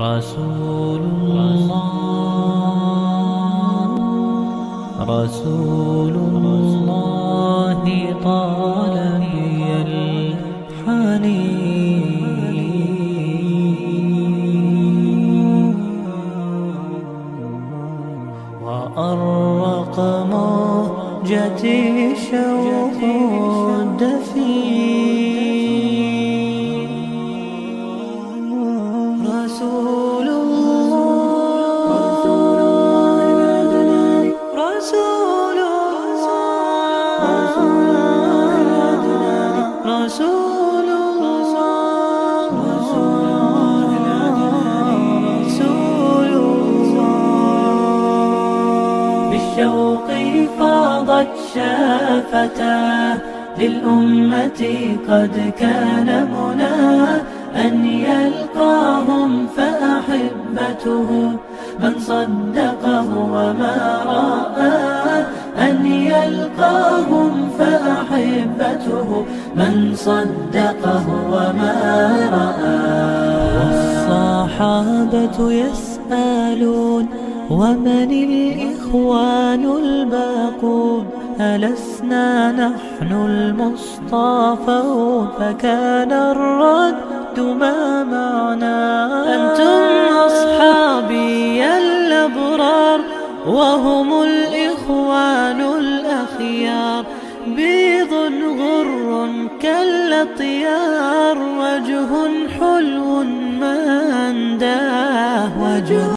رسول الله رسول الله طال بي الحنين وأرق موجتي شوق الدفين رسول الله رسول الله رسول الله رسول الله بالشوق فاضت شافتاه للأمة قد كان مناه أن يلقاهم فأحبته من صدقه وما رآه أن يلقاهم فأحبته من صدقه وما رآه والصحابة يسألون ومن الإخوان الباقون ألسنا نحن المصطفون فكان الرد ما معنا أنتم أصحابي الأبرار وهم الإخوان الأخيار بيض غر كالأطيار وجه حلو ما أنداه وجه